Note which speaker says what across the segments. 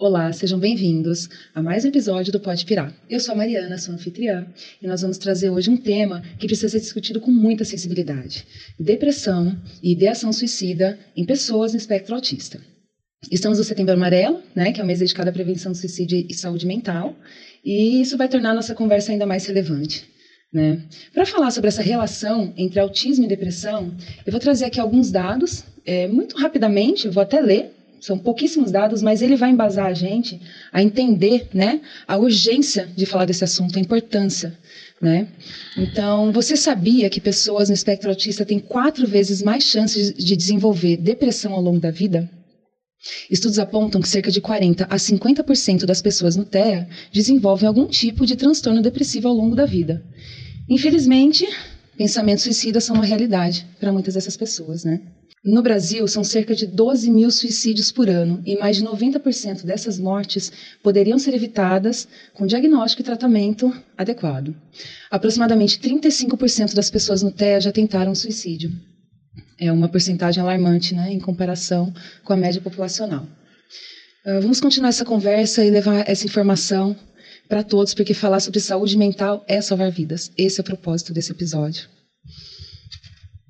Speaker 1: Olá, sejam bem-vindos a mais um episódio do Pode Pirar. Eu sou a Mariana, sou anfitriã, e nós vamos trazer hoje um tema que precisa ser discutido com muita sensibilidade: depressão e ideação suicida em pessoas no espectro autista. Estamos no Setembro Amarelo, que é o mês dedicado à prevenção do suicídio e saúde mental, e isso vai tornar a nossa conversa ainda mais relevante. Para falar sobre essa relação entre autismo e depressão, eu vou trazer aqui alguns dados, muito rapidamente, eu vou até ler. São pouquíssimos dados, mas ele vai embasar a gente a entender, a urgência de falar desse assunto, a importância. Então, você sabia que pessoas no espectro autista têm 4 vezes mais chances de desenvolver depressão ao longo da vida? Estudos apontam que cerca de 40% a 50% das pessoas no TEA desenvolvem algum tipo de transtorno depressivo ao longo da vida. Infelizmente, pensamentos suicidas são uma realidade para muitas dessas pessoas, No Brasil, são cerca de 12 mil suicídios por ano e mais de 90% dessas mortes poderiam ser evitadas com diagnóstico e tratamento adequado. Aproximadamente 35% das pessoas no TEA já tentaram suicídio. É uma porcentagem alarmante, em comparação com a média populacional. Vamos continuar essa conversa e levar essa informação para todos, porque falar sobre saúde mental é salvar vidas. Esse é o propósito desse episódio.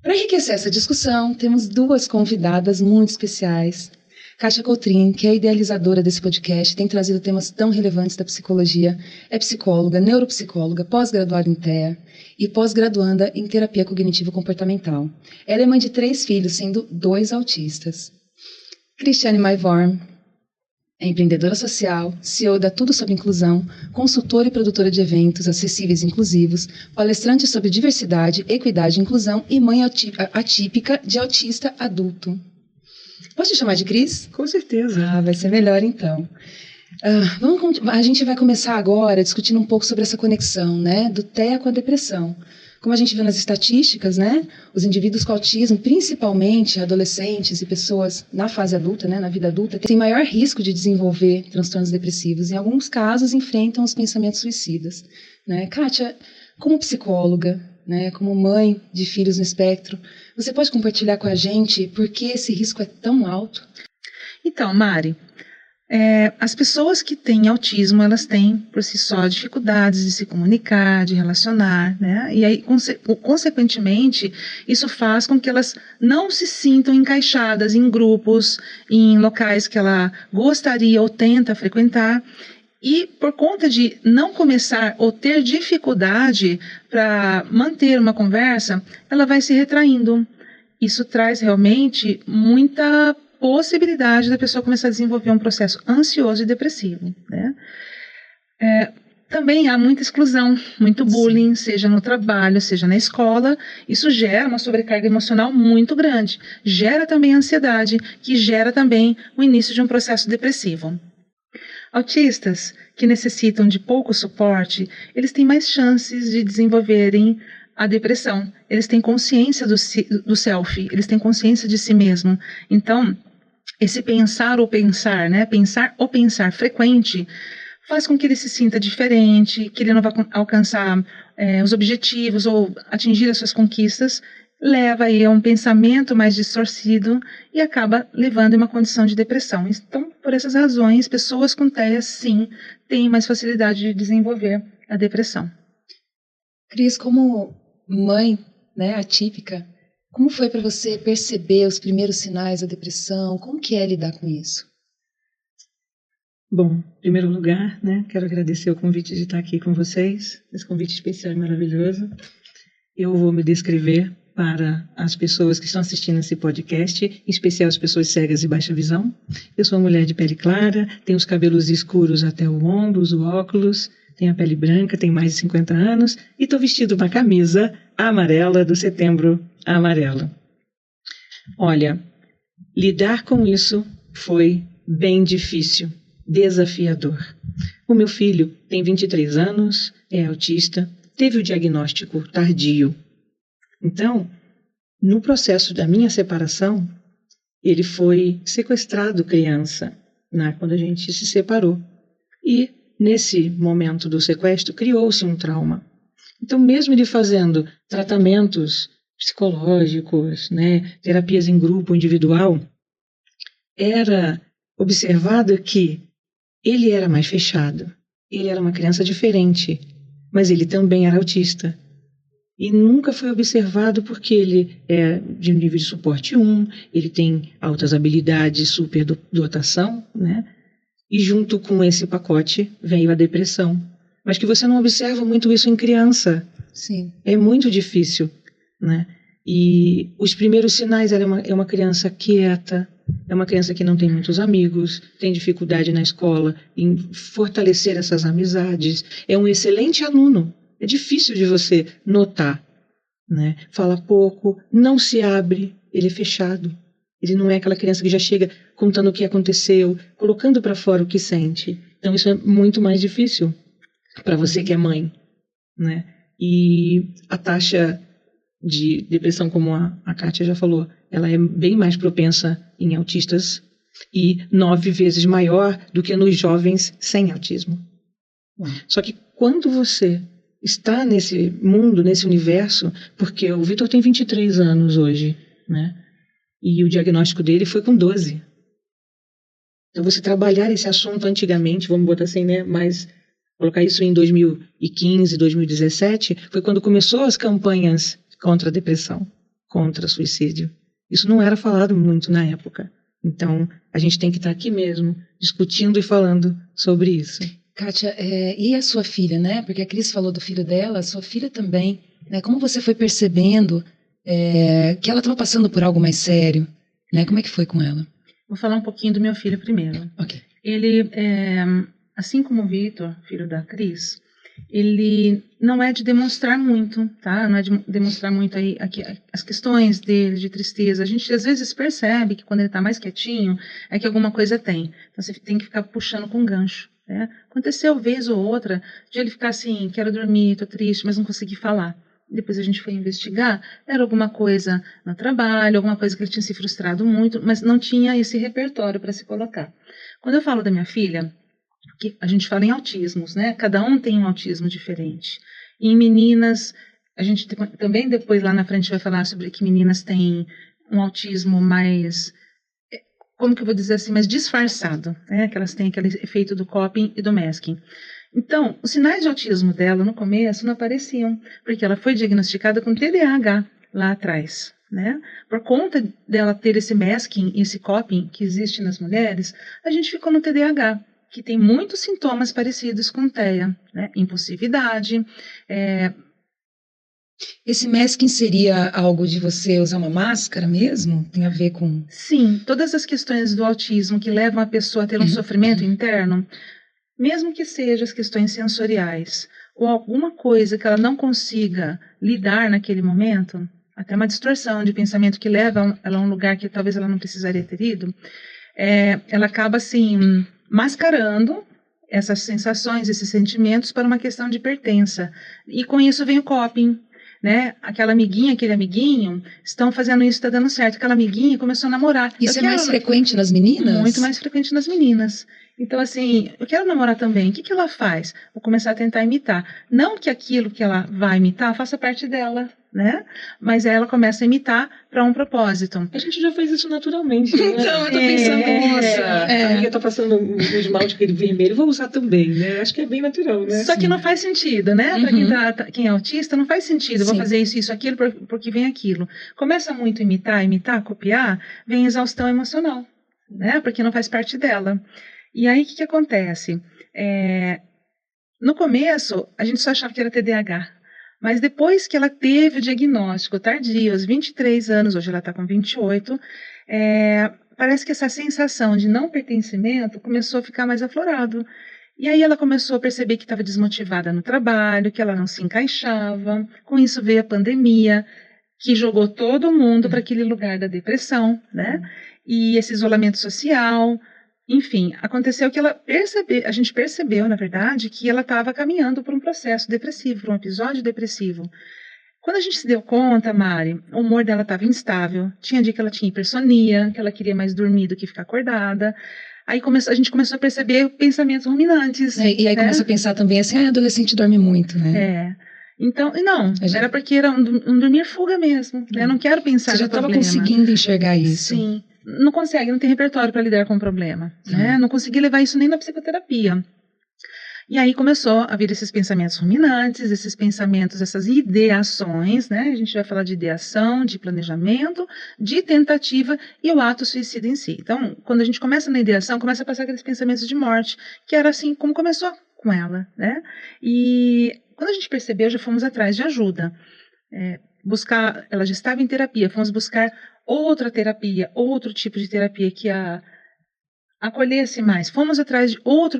Speaker 1: Para enriquecer essa discussão, temos 2 convidadas muito especiais. Kátia Coutrin, que é a idealizadora desse podcast, tem trazido temas tão relevantes da psicologia, é psicóloga, neuropsicóloga, pós-graduada em TEA e pós-graduanda em terapia cognitivo-comportamental. Ela é mãe de 3 filhos, sendo 2 autistas. Cristiane Maivorm é empreendedora social, CEO da Tudo Sobre Inclusão, consultora e produtora de eventos acessíveis e inclusivos, palestrante sobre diversidade, equidade e inclusão e mãe atípica de autista adulto. Posso te chamar de Cris?
Speaker 2: Com certeza.
Speaker 1: Vai ser melhor então. A gente vai começar agora discutindo um pouco sobre essa conexão, do TEA com a depressão. Como a gente viu nas estatísticas, os indivíduos com autismo, principalmente adolescentes e pessoas na fase adulta, na vida adulta, têm maior risco de desenvolver transtornos depressivos. Em alguns casos, enfrentam os pensamentos suicidas. Kátia, como psicóloga, como mãe de filhos no espectro, você pode compartilhar com a gente por que esse risco é tão alto?
Speaker 2: Então, Mari, as pessoas que têm autismo, elas têm, por si só, dificuldades de se comunicar, de relacionar, E aí, consequentemente, isso faz com que elas não se sintam encaixadas em grupos, em locais que ela gostaria ou tenta frequentar. E por conta de não começar ou ter dificuldade para manter uma conversa, ela vai se retraindo. Isso traz realmente muita possibilidade da pessoa começar a desenvolver um processo ansioso e depressivo. Também há muita exclusão, muito bullying, seja no trabalho, seja na escola. Isso gera uma sobrecarga emocional muito grande. Gera também ansiedade, que gera também o início de um processo depressivo. Autistas que necessitam de pouco suporte, eles têm mais chances de desenvolverem a depressão. Eles têm consciência do self, eles têm consciência de si mesmo. Então, esse pensar ou pensar frequente faz com que ele se sinta diferente, que ele não vai alcançar os objetivos ou atingir as suas conquistas, leva aí a um pensamento mais distorcido e acaba levando a uma condição de depressão. Então, por essas razões, pessoas com TEA, sim, têm mais facilidade de desenvolver a depressão.
Speaker 1: Cris, como mãe, atípica, como foi para você perceber os primeiros sinais da depressão? Como que é lidar com isso?
Speaker 2: Bom, em primeiro lugar, quero agradecer o convite de estar aqui com vocês, esse convite especial e maravilhoso. Eu vou me descrever para as pessoas que estão assistindo esse podcast, em especial as pessoas cegas e baixa visão. Eu sou uma mulher de pele clara, tenho os cabelos escuros até o ombro, uso óculos, tenho a pele branca, tenho mais de 50 anos e estou vestido uma camisa amarela do Setembro Amarelo. Olha, lidar com isso foi bem difícil, desafiador. O meu filho tem 23 anos, é autista, teve o diagnóstico tardio. Então, no processo da minha separação, ele foi sequestrado criança, quando a gente se separou. E, nesse momento do sequestro, criou-se um trauma. Então, mesmo ele fazendo tratamentos psicológicos, terapias em grupo, individual, era observado que Ele era mais fechado, ele era uma criança diferente, mas ele também era autista. E nunca foi observado porque ele é de um nível de suporte 1, ele tem altas habilidades, superdotação, né? E junto com esse pacote veio a depressão. Mas que você não observa muito isso em criança.
Speaker 1: Sim.
Speaker 2: É muito difícil, né? E os primeiros sinais, ela é uma criança quieta, é uma criança que não tem muitos amigos, tem dificuldade na escola em fortalecer essas amizades, é um excelente aluno. É difícil de você notar, né? Fala pouco, não se abre, ele é fechado. Ele não é aquela criança que já chega contando o que aconteceu, colocando para fora o que sente. Então isso é muito mais difícil para você que é mãe, né? E a taxa de depressão, como a Kátia já falou, ela é bem mais propensa em autistas e 9 vezes maior do que nos jovens sem autismo. Só que quando você está nesse mundo, nesse universo, porque o Vitor tem 23 anos hoje, né? E o diagnóstico dele foi com 12. Então você trabalhar esse assunto antigamente, vamos botar assim, né? Mas colocar isso em 2015, 2017, foi quando começou as campanhas contra a depressão, contra o suicídio. Isso não era falado muito na época. Então a gente tem que estar aqui mesmo, discutindo e falando sobre isso.
Speaker 1: Kátia, e a sua filha, né? Porque a Cris falou do filho dela, a sua filha também, né? Como você foi percebendo que ela estava passando por algo mais sério, né? Como é que foi com ela?
Speaker 3: Vou falar um pouquinho do meu filho primeiro.
Speaker 1: Ok.
Speaker 3: Ele, assim como o Vitor, filho da Cris, ele não é de demonstrar muito, tá? Não é de demonstrar muito aí as questões dele, de tristeza. A gente às vezes percebe que quando ele está mais quietinho, é que alguma coisa tem. Então você tem que ficar puxando com gancho. Né? Aconteceu vez ou outra de ele ficar assim, quero dormir, tô triste, mas não consegui falar. Depois a gente foi investigar, era alguma coisa no trabalho, alguma coisa que ele tinha se frustrado muito, mas não tinha esse repertório para se colocar. Quando eu falo da minha filha, que a gente fala em autismos, né? Cada um tem um autismo diferente. E em meninas, a gente também depois lá na frente vai falar sobre que meninas têm um autismo mais, como que eu vou dizer assim, mais disfarçado, né? Que elas têm aquele efeito do coping e do masking. Então, os sinais de autismo dela no começo não apareciam, porque ela foi diagnosticada com TDAH lá atrás, né? Por conta dela ter esse masking, esse coping que existe nas mulheres, a gente ficou no TDAH, que tem muitos sintomas parecidos com TEA, né? Impulsividade.
Speaker 1: Esse masking seria algo de você usar uma máscara mesmo? Tem a ver com...
Speaker 3: Sim, todas as questões do autismo que levam a pessoa a ter um sofrimento interno, mesmo que sejam as questões sensoriais, ou alguma coisa que ela não consiga lidar naquele momento, até uma distorção de pensamento que leva ela a um lugar que talvez ela não precisaria ter ido, ela acaba assim mascarando essas sensações, esses sentimentos para uma questão de pertença. E com isso vem o coping, né? Aquela amiguinha, aquele amiguinho, estão fazendo isso, está dando certo. Aquela amiguinha começou a namorar.
Speaker 1: Isso é mais frequente nas meninas?
Speaker 3: Muito mais frequente nas meninas. Então, assim, eu quero namorar também. O que ela faz? Vou começar a tentar imitar. Não que aquilo que ela vai imitar faça parte dela, né? Mas ela começa a imitar para um propósito.
Speaker 2: A gente já faz isso naturalmente, né?
Speaker 1: Então, eu tô pensando, nossa.
Speaker 2: A amiga tá passando um esmalte aquele vermelho, vou usar também, né? Acho que é bem natural, né?
Speaker 3: Só que não faz sentido, né? Para quem é autista, não faz sentido. Eu vou fazer isso, aquilo, porque vem aquilo. Começa muito a imitar, copiar, vem exaustão emocional, né? Porque não faz parte dela. E aí, o que acontece? No começo, a gente só achava que era TDAH. Mas depois que ela teve o diagnóstico tardio, aos 23 anos, hoje ela está com 28, parece que essa sensação de não pertencimento começou a ficar mais aflorado. E aí ela começou a perceber que estava desmotivada no trabalho, que ela não se encaixava. Com isso veio a pandemia, que jogou todo mundo para aquele lugar da depressão, né? E esse isolamento social... Enfim, aconteceu que a gente percebeu, na verdade, que ela estava caminhando por um processo depressivo, por um episódio depressivo. Quando a gente se deu conta, Mari, o humor dela estava instável, tinha dia que ela tinha hipersonia, que ela queria mais dormir do que ficar acordada. Aí a gente começou a perceber pensamentos ruminantes.
Speaker 1: E aí começa a pensar também assim, adolescente dorme muito, né?
Speaker 3: Então, não, era porque era um dormir fuga mesmo, né? Eu não quero pensar no problema.
Speaker 1: Você já estava conseguindo enxergar isso.
Speaker 3: Sim. não consegue, não tem repertório para lidar com o problema, né? Não consegui levar isso nem na psicoterapia. E aí começou a vir esses pensamentos ruminantes, esses pensamentos, essas ideações, né? A gente vai falar de ideação, de planejamento, de tentativa e o ato suicida em si. Então, quando a gente começa na ideação, começa a passar aqueles pensamentos de morte, que era assim como começou com ela, né? E quando a gente percebeu, já fomos atrás de ajuda. Buscar, ela já estava em terapia, fomos buscar outra terapia, outro tipo de terapia que a acolhesse mais. Fomos atrás de outro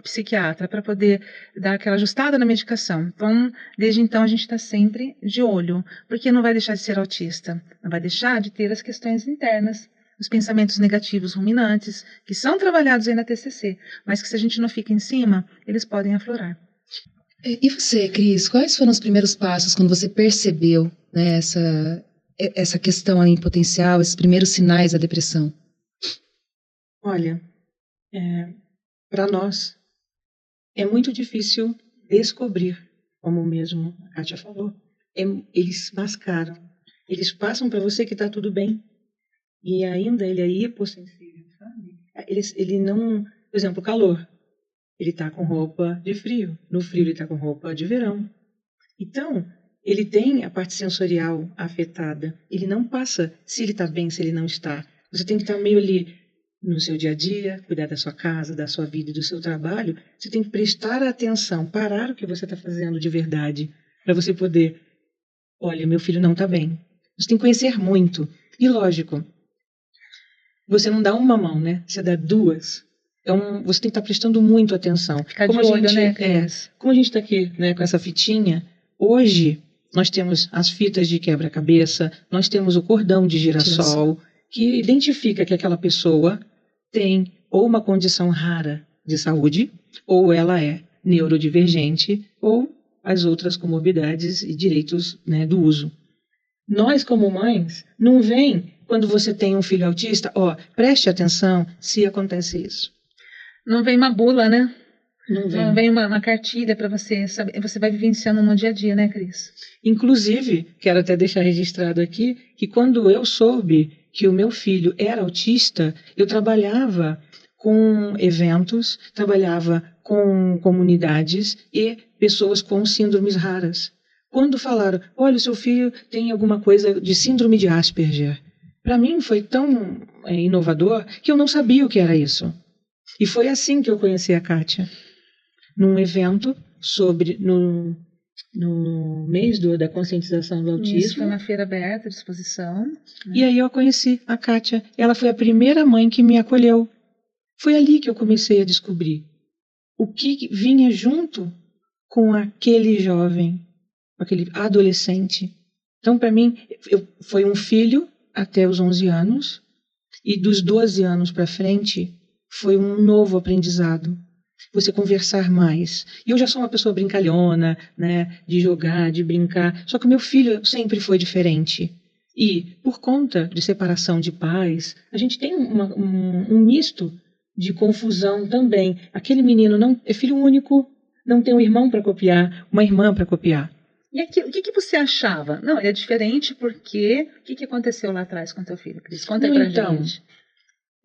Speaker 3: psiquiatra para poder dar aquela ajustada na medicação. Então, desde então, a gente está sempre de olho, porque não vai deixar de ser autista, não vai deixar de ter as questões internas, os pensamentos negativos ruminantes, que são trabalhados aí na TCC, mas que se a gente não fica em cima, eles podem aflorar.
Speaker 1: E você, Cris, quais foram os primeiros passos quando você percebeu, né, essa questão aí em potencial, esses primeiros sinais da depressão?
Speaker 2: Olha, para nós é muito difícil descobrir, como mesmo a Kátia falou. Eles mascaram, eles passam para você que está tudo bem, e ainda ele é hipossensível, sabe? Ele não, por exemplo, calor, ele está com roupa de frio, no frio ele está com roupa de verão. Então, ele tem a parte sensorial afetada, ele não passa se ele está bem, se ele não está. Você tem que estar meio ali no seu dia a dia, cuidar da sua casa, da sua vida e do seu trabalho. Você tem que prestar atenção, parar o que você está fazendo de verdade, para você poder, olha, meu filho não está bem. Você tem que conhecer muito. E lógico, você não dá uma mão, né? Você dá duas. Então, você tem que estar prestando muito atenção.
Speaker 3: Ficar de olho, né?
Speaker 2: Como a gente está aqui, né, com essa fitinha, hoje nós temos as fitas de quebra-cabeça, nós temos o cordão de girassol, que identifica que aquela pessoa tem ou uma condição rara de saúde, ou ela é neurodivergente, ou as outras comorbidades e direitos, né, do uso. Nós, como mães, não vem quando você tem um filho autista, preste atenção se acontece isso.
Speaker 3: Não vem uma bula, né?
Speaker 2: Não
Speaker 3: vem uma cartilha para você saber. Você vai vivenciando no dia a dia, né, Cris?
Speaker 2: Inclusive, quero até deixar registrado aqui, que quando eu soube que o meu filho era autista, eu trabalhava com eventos, trabalhava com comunidades e pessoas com síndromes raras. Quando falaram, olha, o seu filho tem alguma coisa de síndrome de Asperger, para mim foi tão inovador que eu não sabia o que era isso. E foi assim que eu conheci a Kátia, num evento no mês da conscientização do autismo.
Speaker 3: Isso, foi uma feira aberta de exposição. Né?
Speaker 2: E aí eu conheci a Kátia. Ela foi a primeira mãe que me acolheu. Foi ali que eu comecei a descobrir o que vinha junto com aquele jovem, aquele adolescente. Então, para mim, foi um filho até os 11 anos, e dos 12 anos para frente, foi um novo aprendizado. Você conversar mais. E eu já sou uma pessoa brincalhona, né, de jogar, de brincar. Só que o meu filho sempre foi diferente. E, por conta de separação de pais, a gente tem um misto de confusão também. Aquele menino não é filho único, não tem um irmão para copiar, uma irmã para copiar.
Speaker 3: E aqui, o que você achava? Não, ele é diferente porque... O que aconteceu lá atrás com teu filho, Cris? Conta aí pra gente.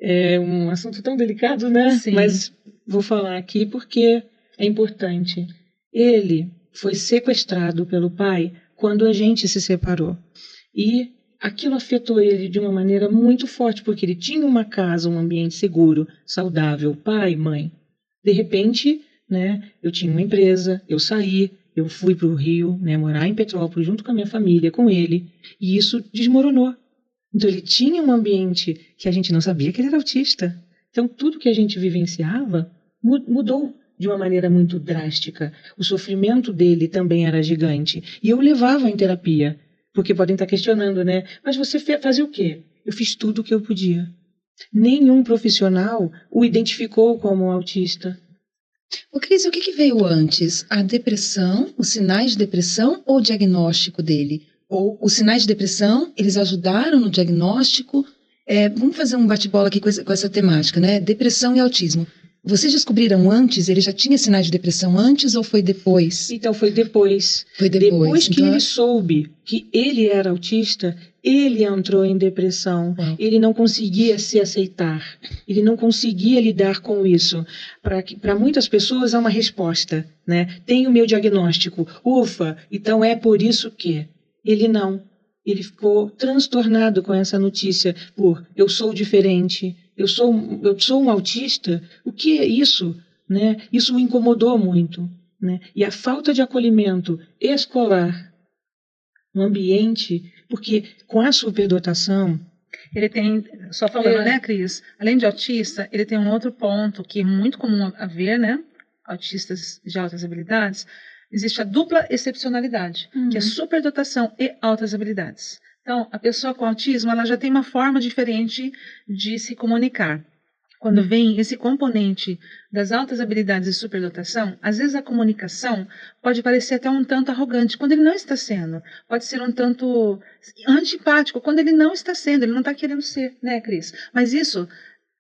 Speaker 2: É um assunto tão delicado, né?
Speaker 3: Sim.
Speaker 2: Mas vou falar aqui porque é importante. Ele foi sequestrado pelo pai quando a gente se separou. E aquilo afetou ele de uma maneira muito forte, porque ele tinha uma casa, um ambiente seguro, saudável, pai, mãe. De repente, né, eu tinha uma empresa, eu saí, eu fui para o Rio, né, morar em Petrópolis junto com a minha família, com ele, e isso desmoronou. Então ele tinha um ambiente que a gente não sabia que ele era autista. Então tudo que a gente vivenciava mudou de uma maneira muito drástica. O sofrimento dele também era gigante. E eu o levava em terapia, porque podem estar questionando, né? Mas você fazia o quê? Eu fiz tudo o que eu podia. Nenhum profissional o identificou como autista.
Speaker 1: Ô, Cris, o que veio antes? A depressão, os sinais de depressão ou o diagnóstico dele? Ou os sinais de depressão, eles ajudaram no diagnóstico? Vamos fazer um bate-bola aqui com essa temática, né? Depressão e autismo. Vocês descobriram antes? Ele já tinha sinais de depressão antes ou foi depois?
Speaker 2: Então, foi depois.
Speaker 1: Foi depois.
Speaker 2: Depois que ele soube que ele era autista, ele entrou em depressão, ele não conseguia se aceitar, ele não conseguia lidar com isso. Para muitas pessoas há uma resposta, né? Tem o meu diagnóstico, ufa, então é por isso que. Ele não. Ele ficou transtornado com essa notícia eu sou diferente, eu sou um autista. O que é isso? Né? Isso o incomodou muito. Né? E a falta de acolhimento escolar no ambiente, porque com a superdotação...
Speaker 3: Ele tem, só falando, né, Cris? Além de autista, ele tem um outro ponto que é muito comum a ver, né? Autistas de altas habilidades. Existe a dupla excepcionalidade, que é superdotação e altas habilidades. Então, a pessoa com autismo, ela já tem uma forma diferente de se comunicar. Quando vem esse componente das altas habilidades e superdotação, às vezes a comunicação pode parecer até um tanto arrogante, quando ele não está sendo. Pode ser um tanto antipático, quando ele não está sendo, ele não está querendo ser, né, Cris? Mas isso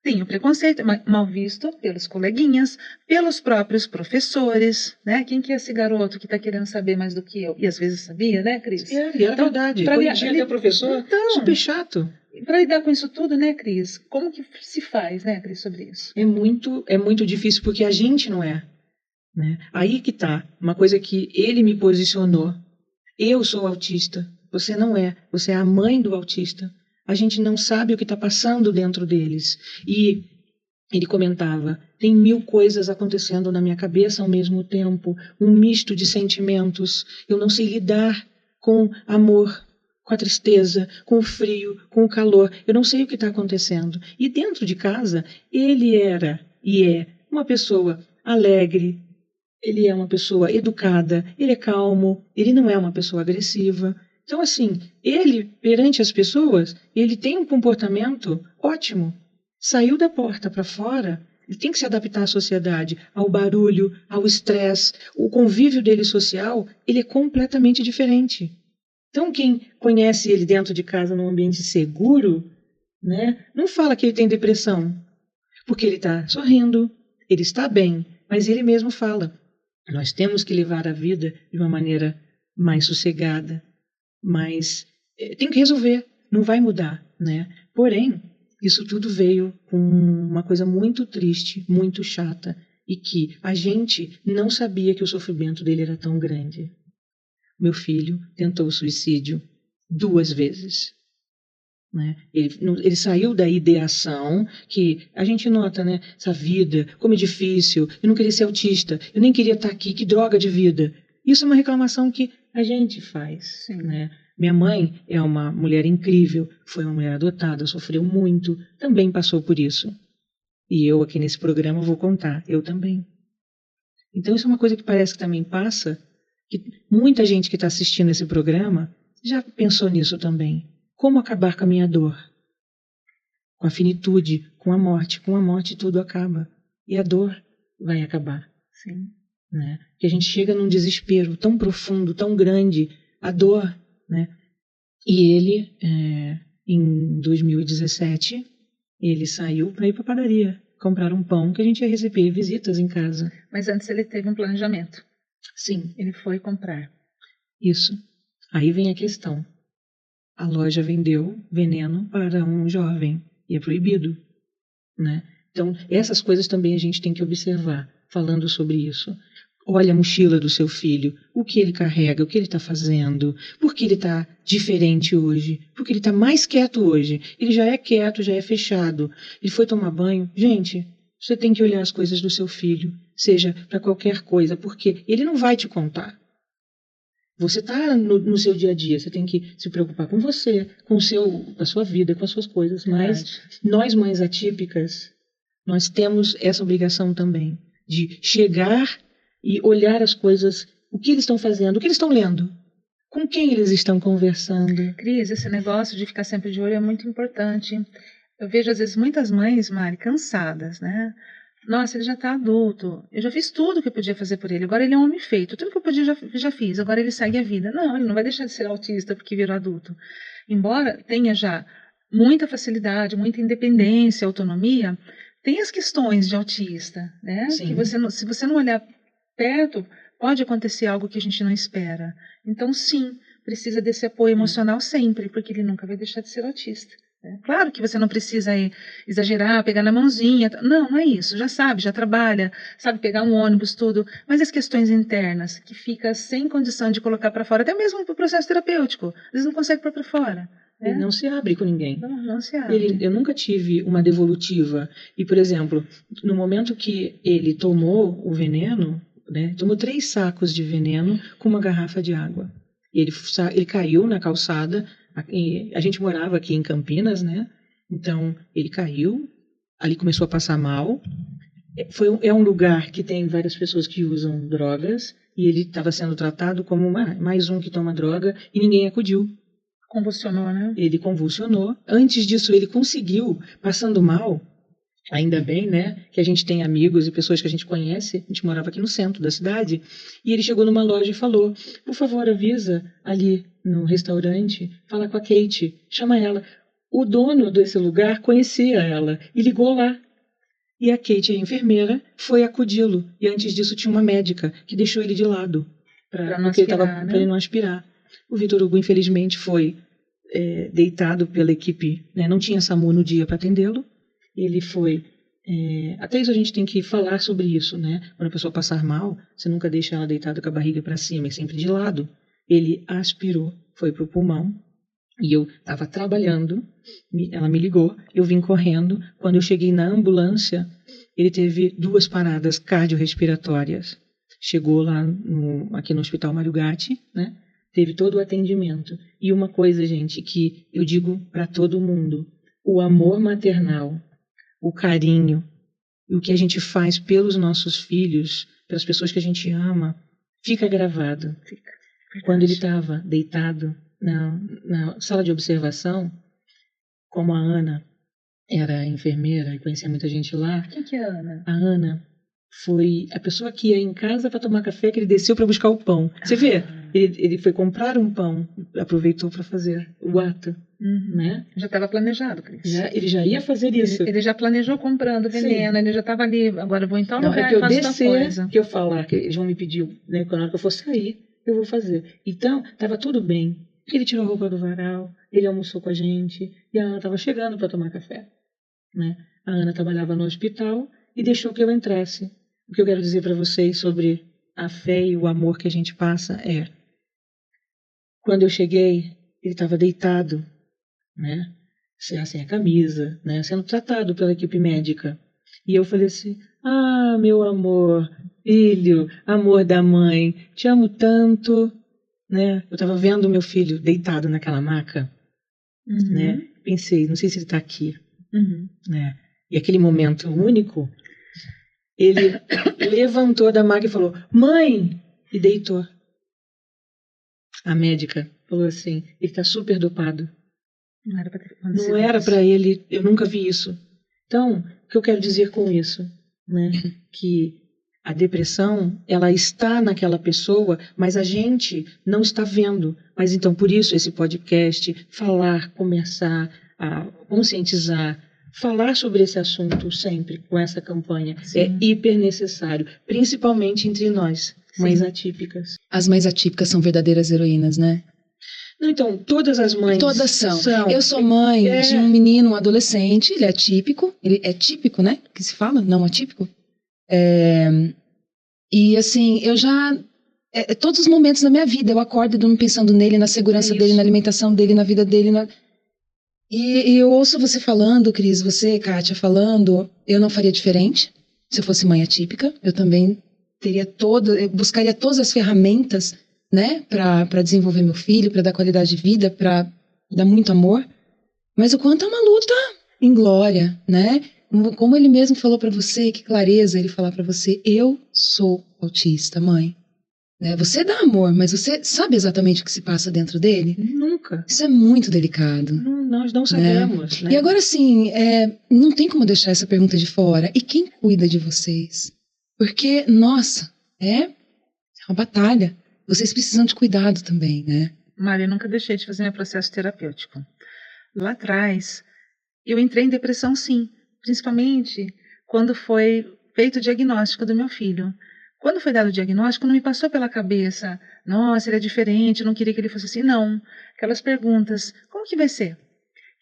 Speaker 3: tem o preconceito, mal visto pelos coleguinhas, pelos próprios professores, né? Quem que é esse garoto que está querendo saber mais do que eu? E às vezes sabia, né, Cris?
Speaker 2: É verdade. Corrigir até o professor, super chato.
Speaker 3: Para lidar com isso tudo, né, Cris? Como que se faz, né, Cris, sobre isso?
Speaker 2: É muito difícil, porque a gente não é. Né? Aí que tá, uma coisa que ele me posicionou. Eu sou autista, você não é. Você é a mãe do autista. A gente não sabe o que está passando dentro deles. E ele comentava, tem 1000 coisas acontecendo na minha cabeça ao mesmo tempo, um misto de sentimentos. Eu não sei lidar com amor, com a tristeza, com o frio, com o calor. Eu não sei o que está acontecendo. E dentro de casa, ele era e é uma pessoa alegre, ele é uma pessoa educada, ele é calmo, ele não é uma pessoa agressiva. Então, assim, ele, perante as pessoas, ele tem um comportamento ótimo. Saiu da porta para fora, ele tem que se adaptar à sociedade, ao barulho, ao estresse. O convívio dele social, ele é completamente diferente. Então, quem conhece ele dentro de casa, num ambiente seguro, né, não fala que ele tem depressão, porque ele está sorrindo, ele está bem, mas ele mesmo fala. Nós temos que levar a vida de uma maneira mais sossegada, mas tem que resolver, não vai mudar, né? Porém, isso tudo veio com uma coisa muito triste, muito chata, e que a gente não sabia que o sofrimento dele era tão grande. Meu filho tentou suicídio 2 vezes. Né? Ele saiu da ideação que a gente nota, né? Essa vida, como é difícil, eu não queria ser autista, eu nem queria estar aqui, que droga de vida. Isso é uma reclamação que a gente faz. Né? Minha mãe é uma mulher incrível, foi uma mulher adotada, sofreu muito, também passou por isso. E eu aqui nesse programa vou contar, eu também. Então isso é uma coisa que parece que também passa, que muita gente que está assistindo esse programa já pensou nisso também. Como acabar com a minha dor? Com a finitude, com a morte. Com a morte tudo acaba. E a dor vai acabar.
Speaker 3: Sim.
Speaker 2: Né? Que a gente chega num desespero tão profundo, tão grande, a dor. Né? E ele, em 2017, ele saiu para ir para a padaria, comprar um pão que a gente ia receber visitas em casa.
Speaker 3: Mas antes ele teve um planejamento.
Speaker 2: Sim.
Speaker 3: Ele foi comprar.
Speaker 2: Isso. Aí vem a questão. A loja vendeu veneno para um jovem e é proibido, né? Então, essas coisas também a gente tem que observar, falando sobre isso. Olha a mochila do seu filho, o que ele carrega, o que ele está fazendo, por que ele está diferente hoje, por que ele está mais quieto hoje. Ele já é quieto, já é fechado, ele foi tomar banho. Gente, você tem que olhar as coisas do seu filho, seja para qualquer coisa, porque ele não vai te contar. Você está no seu dia a dia, você tem que se preocupar com você, com a sua vida, com as suas coisas. Mas nós, mães atípicas, nós temos essa obrigação também de chegar e olhar as coisas, o que eles estão fazendo, o que eles estão lendo, com quem eles estão conversando.
Speaker 3: Cris, esse negócio de ficar sempre de olho é muito importante. Eu vejo, às vezes, muitas mães, Mari, cansadas, né? Nossa, ele já está adulto, eu já fiz tudo o que eu podia fazer por ele, agora ele é um homem feito, tudo que eu podia já fiz, agora ele segue a vida. Não, ele não vai deixar de ser autista porque virou adulto. Embora tenha já muita facilidade, muita independência, autonomia, tem as questões de autista, né?
Speaker 2: Sim.
Speaker 3: Que se você não olhar perto, pode acontecer algo que a gente não espera. Então, sim, precisa desse apoio emocional sempre, porque ele nunca vai deixar de ser autista. Né? Claro que você não precisa exagerar, pegar na mãozinha. Não é isso. Já sabe, já trabalha, sabe pegar um ônibus, tudo. Mas as questões internas, que fica sem condição de colocar para fora, até mesmo para o processo terapêutico, às vezes não consegue pôr para fora.
Speaker 2: Ele não se abre com ninguém.
Speaker 3: Não se abre.
Speaker 2: Eu nunca tive uma devolutiva. E, por exemplo, no momento que ele tomou o veneno, né, tomou 3 sacos de veneno com uma garrafa de água. Ele caiu na calçada. A gente morava aqui em Campinas, né? Então, ele caiu, ali começou a passar mal. É um lugar que tem várias pessoas que usam drogas e ele estava sendo tratado como mais um que toma droga e ninguém acudiu.
Speaker 3: Convulsionou, né?
Speaker 2: Ele convulsionou. Antes disso, ele conseguiu, passando mal, ainda bem, né, que a gente tem amigos e pessoas que a gente conhece, a gente morava aqui no centro da cidade, e ele chegou numa loja e falou, por favor, avisa ali no restaurante, fala com a Kate, chama ela. O dono desse lugar conhecia ela e ligou lá. E a Kate, a enfermeira, foi acudi-lo. E antes disso tinha uma médica que deixou ele de lado, para ele não aspirar. O Vitor Hugo, infelizmente, foi deitado pela equipe, né? Não tinha SAMU no dia para atendê-lo. Ele foi... até isso a gente tem que falar sobre isso, né? Quando a pessoa passar mal, você nunca deixa ela deitada com a barriga para cima, é sempre de lado. Ele aspirou, foi para o pulmão, e eu estava trabalhando, ela me ligou, eu vim correndo. Quando eu cheguei na ambulância, ele teve 2 paradas cardiorrespiratórias. Chegou lá aqui no Hospital Mário Gatti, né? Teve todo o atendimento. E uma coisa, gente, que eu digo para todo mundo, o amor maternal, o carinho, e o que a gente faz pelos nossos filhos, pelas pessoas que a gente ama, fica gravado. Quando ele estava deitado na sala de observação, como a Ana era enfermeira e conhecia muita gente lá.
Speaker 3: Quem que é a Ana?
Speaker 2: A Ana foi a pessoa que ia em casa para tomar café, que ele desceu para buscar o pão. Você vê? Ele foi comprar um pão, aproveitou para fazer o ato. Né?
Speaker 3: Já estava planejado, Cris.
Speaker 2: Ele já ia fazer isso.
Speaker 3: Ele já planejou comprando veneno, ele já estava ali, agora eu vou em tal lugar
Speaker 2: e
Speaker 3: faço tal coisa.
Speaker 2: Que eu falar, que eles vão me pedir, né, quando eu for sair, eu vou fazer. Então, estava tudo bem. Ele tirou a roupa do varal, ele almoçou com a gente, e a Ana estava chegando para tomar café. Né? A Ana trabalhava no hospital e deixou que eu entrasse. O que eu quero dizer para vocês sobre a fé e o amor que a gente passa é... Quando eu cheguei, ele estava deitado, né? Sem a camisa, né? Sendo tratado pela equipe médica. E eu falei assim, meu amor, filho, amor da mãe, te amo tanto, né? Eu estava vendo meu filho deitado naquela maca, né? Pensei, não sei se ele está aqui, né? E aquele momento único, ele levantou da maca e falou, mãe, e deitou. A médica falou assim, ele está super dopado. Não era para ele, eu nunca vi isso. Então, o que eu quero dizer com isso? Né? Que a depressão, ela está naquela pessoa, mas a gente não está vendo. Mas então, por isso, esse podcast, começar a conscientizar, falar sobre esse assunto sempre com essa campanha, é hiper necessário, principalmente entre nós, mães atípicas.
Speaker 1: As mães atípicas são verdadeiras heroínas, né?
Speaker 2: Não, então, todas as mães...
Speaker 1: Todas são. Eu sou mãe de um menino, um adolescente, ele é típico, né, que se fala, não atípico. E assim, eu já... todos os momentos da minha vida, eu acordo pensando nele, na segurança dele, na alimentação dele, na vida dele. E eu ouço você falando, Cris, você, Kátia, falando, eu não faria diferente se eu fosse mãe atípica. Eu também eu buscaria todas as ferramentas, né, para desenvolver meu filho, para dar qualidade de vida, para dar muito amor. Mas o quanto é uma luta em glória, né? Como ele mesmo falou para você, que clareza ele falar para você, eu sou autista, mãe. Né? Você dá amor, mas você sabe exatamente o que se passa dentro dele?
Speaker 2: Nunca.
Speaker 1: Isso é muito delicado.
Speaker 2: Nós não sabemos. Né?
Speaker 1: E agora sim, não tem como deixar essa pergunta de fora. E quem cuida de vocês? Porque, nossa, é uma batalha. Vocês precisam de cuidado também, né?
Speaker 3: Maria, eu nunca deixei de fazer meu processo terapêutico. Lá atrás, eu entrei em depressão, sim. Principalmente quando foi feito o diagnóstico do meu filho. Quando foi dado o diagnóstico, não me passou pela cabeça, nossa, ele é diferente, eu não queria que ele fosse assim. Não. Aquelas perguntas, como que vai ser?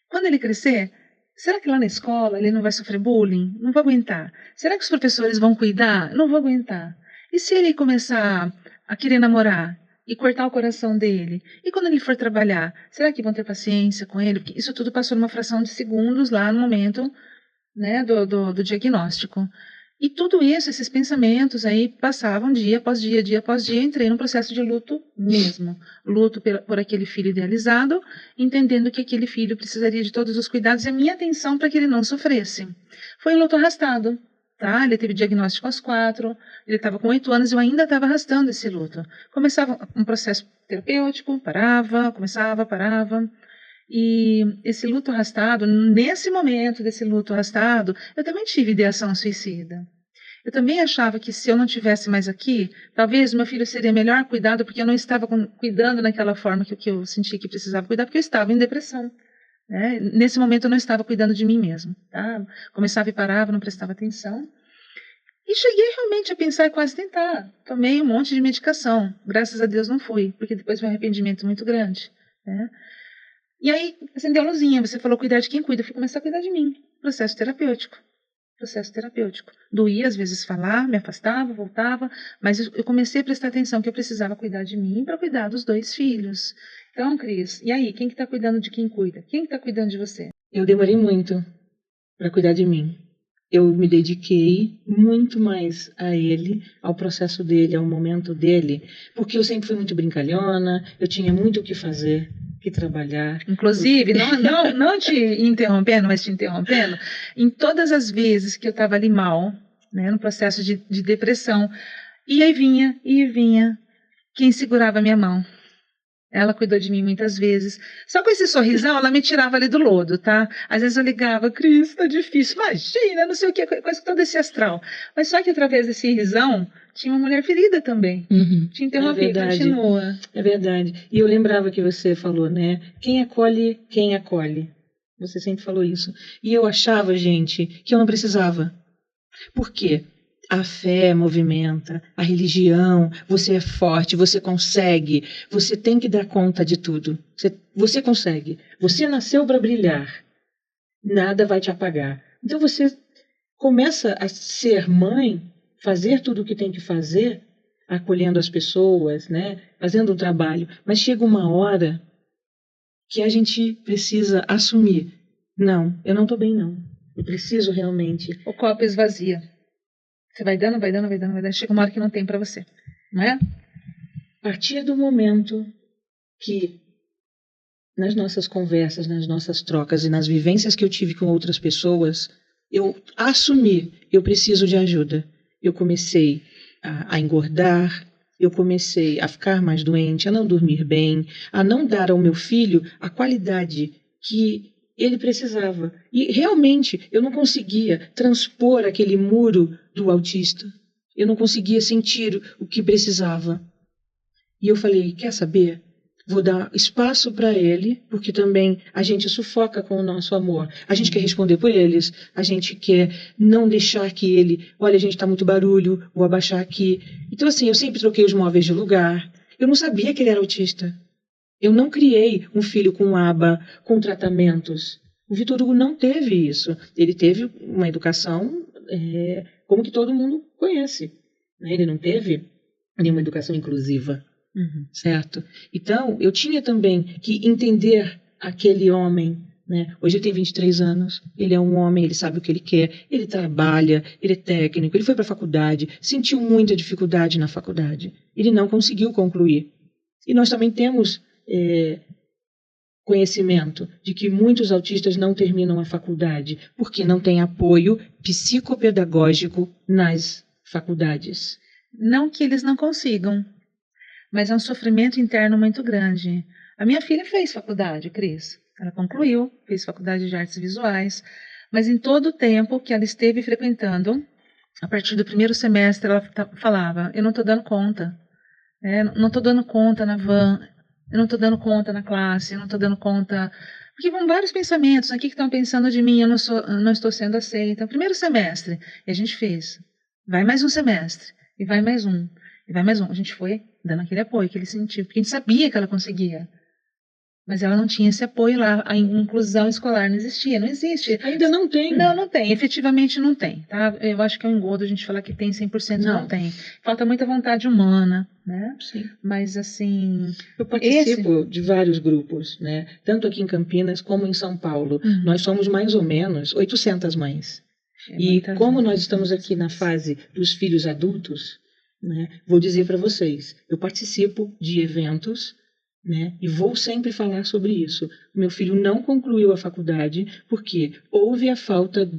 Speaker 3: Quando ele crescer, será que lá na escola ele não vai sofrer bullying? Não vou aguentar. Será que os professores vão cuidar? Não vou aguentar. E se ele começar a querer namorar e cortar o coração dele? E quando ele for trabalhar, será que vão ter paciência com ele? Porque isso tudo passou numa fração de segundos lá no momento, né, do diagnóstico. E tudo isso, esses pensamentos aí passavam dia após dia, dia após dia. Entrei num processo de luto mesmo. Luto por aquele filho idealizado, entendendo que aquele filho precisaria de todos os cuidados e a minha atenção para que ele não sofresse. Foi um luto arrastado, tá? Ele teve diagnóstico aos 4, ele estava com 8 anos e eu ainda estava arrastando esse luto. Começava um processo terapêutico, parava, começava, parava. E esse luto arrastado, nesse momento desse luto arrastado, eu também tive ideação suicida. Eu também achava que se eu não tivesse mais aqui, talvez meu filho seria melhor cuidado, porque eu não estava cuidando naquela forma que eu sentia que precisava cuidar, porque eu estava em depressão. Né? Nesse momento eu não estava cuidando de mim mesmo. Tá? Começava e parava, não prestava atenção. E cheguei realmente a pensar e quase tentar. Tomei um monte de medicação. Graças a Deus não fui, porque depois veio um arrependimento muito grande. Né? E aí, acendeu a luzinha, você falou cuidar de quem cuida, eu fui começar a cuidar de mim. Processo terapêutico. Processo terapêutico. Doía, às vezes, falar, me afastava, voltava, mas eu comecei a prestar atenção que eu precisava cuidar de mim para cuidar dos 2 filhos. Então, Cris, e aí, quem que está cuidando de quem cuida? Quem que está cuidando de você?
Speaker 2: Eu demorei muito para cuidar de mim. Eu me dediquei muito mais a ele, ao processo dele, ao momento dele, porque eu sempre fui muito brincalhona, eu tinha muito o que fazer, que trabalhar.
Speaker 3: Inclusive, não te interrompendo, mas te interrompendo, em todas as vezes que eu estava ali mal, né, no processo de depressão, e vinha, quem segurava a minha mão. Ela cuidou de mim muitas vezes. Só com esse sorrisão, ela me tirava ali do lodo, tá? Às vezes eu ligava, Cris, tá difícil, imagina, não sei o que, quase todo esse astral. Mas só que através desse risão, tinha uma mulher ferida também. Te interrompi, continua.
Speaker 2: É verdade. E eu lembrava que você falou, né? Quem acolhe, quem acolhe. Você sempre falou isso. E eu achava, gente, que eu não precisava. Por quê? A fé movimenta, a religião, você é forte, você consegue, você tem que dar conta de tudo. Você consegue. Você nasceu para brilhar. Nada vai te apagar. Então você começa a ser mãe, fazer tudo o que tem que fazer, acolhendo as pessoas, né? Fazendo um trabalho. Mas chega uma hora que a gente precisa assumir. Não, eu não estou bem, não. Eu preciso realmente.
Speaker 3: O copo esvazia. Você vai dando. Chega uma hora que não tem para você, não é?
Speaker 2: A partir do momento que, nas nossas conversas, nas nossas trocas e nas vivências que eu tive com outras pessoas, eu assumi, eu preciso de ajuda. Eu comecei a engordar, eu comecei a ficar mais doente, a não dormir bem, a não dar ao meu filho a qualidade que ele precisava. E realmente eu não conseguia transpor aquele muro do autista. Eu não conseguia sentir o que precisava. E eu falei, quer saber? Vou dar espaço para ele, porque também a gente sufoca com o nosso amor. A gente quer responder por eles, a gente quer não deixar que ele... Olha, a gente está muito barulho, vou abaixar aqui. Então, assim, eu sempre troquei os móveis de lugar. Eu não sabia que ele era autista. Eu não criei um filho com aba, com tratamentos. O Vitor Hugo não teve isso. Ele teve uma educação como que todo mundo conhece. Né? Ele não teve nenhuma educação inclusiva. Certo? Então, eu tinha também que entender aquele homem. Né? Hoje ele tem 23 anos, ele é um homem, ele sabe o que ele quer, ele trabalha, ele é técnico, ele foi para a faculdade, sentiu muita dificuldade na faculdade. Ele não conseguiu concluir. E nós também temos conhecimento de que muitos autistas não terminam a faculdade porque não tem apoio psicopedagógico nas faculdades.
Speaker 3: Não que eles não consigam, mas é um sofrimento interno muito grande. A minha filha fez faculdade, Cris. Ela concluiu, fez faculdade de artes visuais, mas em todo o tempo que ela esteve frequentando, a partir do 1º semestre, ela falava, eu não estou dando conta. Não estou dando conta na van, eu não estou dando conta na classe, eu não estou dando conta... Porque vão vários pensamentos, o que estão pensando de mim, eu não estou sendo aceita. 1º semestre, e a gente fez. Vai mais um semestre. E vai mais um. E vai mais um. A gente foi dando aquele apoio que ele sentiu, porque a gente sabia que ela conseguia. Mas ela não tinha esse apoio lá. A inclusão escolar não existia, não existe.
Speaker 2: Ainda não tem.
Speaker 3: Não, não tem. Efetivamente não tem, tá? Eu acho que é um engodo a gente falar que tem 100%, não tem. Falta muita vontade humana, né?
Speaker 2: Sim.
Speaker 3: Mas, assim...
Speaker 2: Eu participo de vários grupos, né? Tanto aqui em Campinas como em São Paulo. Nós somos mais ou menos 800 mães. E como nós estamos aqui na fase dos filhos adultos, né? Vou dizer para vocês, eu participo de eventos, né? E vou sempre falar sobre isso. Meu filho não concluiu a faculdade porque houve a falta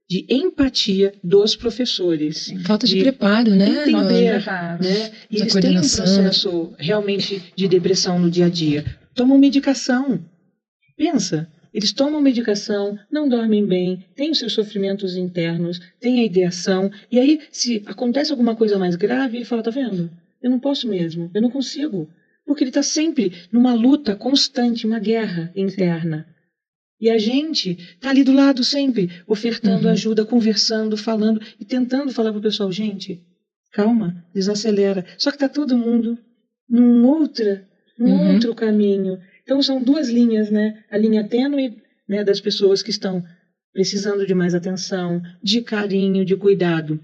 Speaker 2: de empatia dos professores.
Speaker 1: Falta de preparo, né?
Speaker 2: Entender, né? E eles têm um processo realmente de depressão no dia a dia. Tomam medicação. Pensa, eles tomam medicação, não dormem bem, têm os seus sofrimentos internos, têm a ideação. E aí, se acontece alguma coisa mais grave, ele fala, tá vendo? Eu não posso mesmo, eu não consigo. Porque ele está sempre numa luta constante, uma guerra interna. E a gente está ali do lado sempre, ofertando ajuda, conversando, falando e tentando falar para o pessoal, gente, calma, desacelera. Só que está todo mundo num outro caminho. Então são duas linhas, né? A linha tênue, né, das pessoas que estão precisando de mais atenção, de carinho, de cuidado.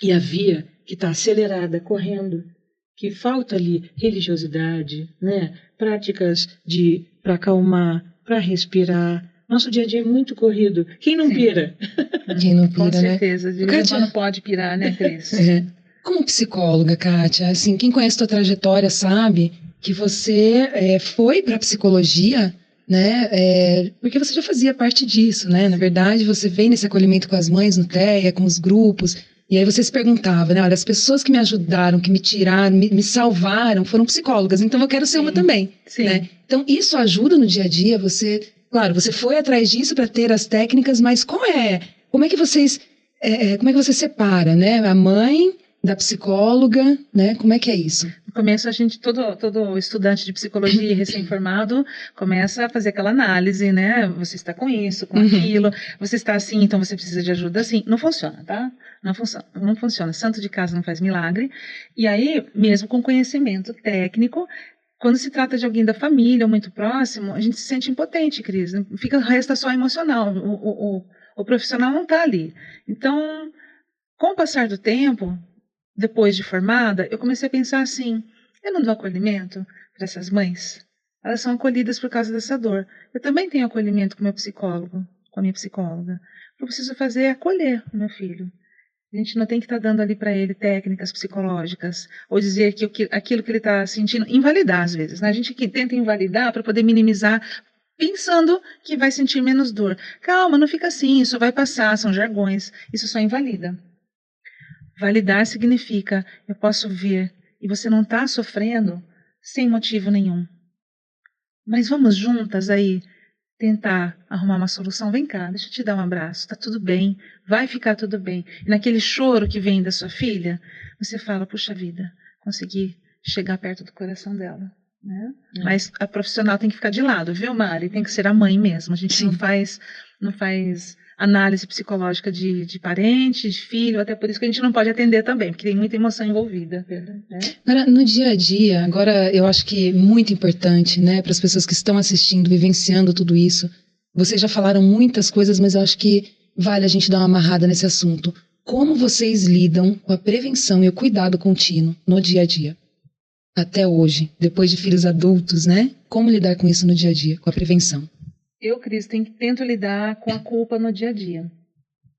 Speaker 2: E a via que está acelerada, correndo. Que falta ali religiosidade, né? Práticas para acalmar, para respirar. Nosso dia a dia é muito corrido. Quem não pira?
Speaker 1: Quem não pira,
Speaker 3: com certeza.
Speaker 1: Né?
Speaker 3: Kátia, não pode pirar, né, Cris?
Speaker 1: Como psicóloga, Kátia, assim, quem conhece tua trajetória sabe que você foi para a psicologia, né? Porque você já fazia parte disso, né? Na verdade, você veio nesse acolhimento com as mães no TEA, com os grupos. E aí você se perguntava, né? Olha, as pessoas que me ajudaram, que me tiraram, me salvaram, foram psicólogas, então eu quero ser uma também.
Speaker 3: Sim.
Speaker 1: Né? Então isso ajuda no dia a dia, claro, você foi atrás disso para ter as técnicas, mas como é que vocês, como é que você separa, né? A mãe da psicóloga, né? Como é que é isso?
Speaker 3: No começo, todo estudante de psicologia recém-formado começa a fazer aquela análise, né? Você está com isso, com aquilo, você está assim, então você precisa de ajuda assim. Não funciona, tá? Não funciona. Santo de casa não faz milagre. E aí, mesmo com conhecimento técnico, quando se trata de alguém da família ou muito próximo, a gente se sente impotente, Cris. Resta só emocional. O profissional não está ali. Então, com o passar do tempo, depois de formada, eu comecei a pensar assim, eu não dou acolhimento para essas mães? Elas são acolhidas por causa dessa dor. Eu também tenho acolhimento com meu psicólogo, com a minha psicóloga. O que eu preciso fazer é acolher o meu filho. A gente não tem que estar dando ali para ele técnicas psicológicas, ou dizer que aquilo que ele está sentindo, invalidar às vezes, né? A gente que tenta invalidar para poder minimizar, pensando que vai sentir menos dor. Calma, não fica assim, isso vai passar, são jargões, isso só invalida. Validar significa, eu posso ver, e você não está sofrendo sem motivo nenhum. Mas vamos juntas aí tentar arrumar uma solução. Vem cá, deixa eu te dar um abraço, está tudo bem, vai ficar tudo bem. E naquele choro que vem da sua filha, você fala, puxa vida, consegui chegar perto do coração dela. Né? Mas a profissional tem que ficar de lado, viu, Mari? Tem que ser a mãe mesmo. A gente não faz análise psicológica de parente, de filho, até por isso que a gente não pode atender também, porque tem muita emoção envolvida. Né?
Speaker 1: Agora, no dia a dia, eu acho que é muito importante, né, para as pessoas que estão assistindo, vivenciando tudo isso. Vocês já falaram muitas coisas, mas eu acho que vale a gente dar uma amarrada nesse assunto. Como vocês lidam com a prevenção e o cuidado contínuo no dia a dia? Até hoje, depois de filhos adultos, né? Como lidar com isso no dia a dia, com a prevenção?
Speaker 3: Eu, Cris, tento lidar com a culpa no dia a dia,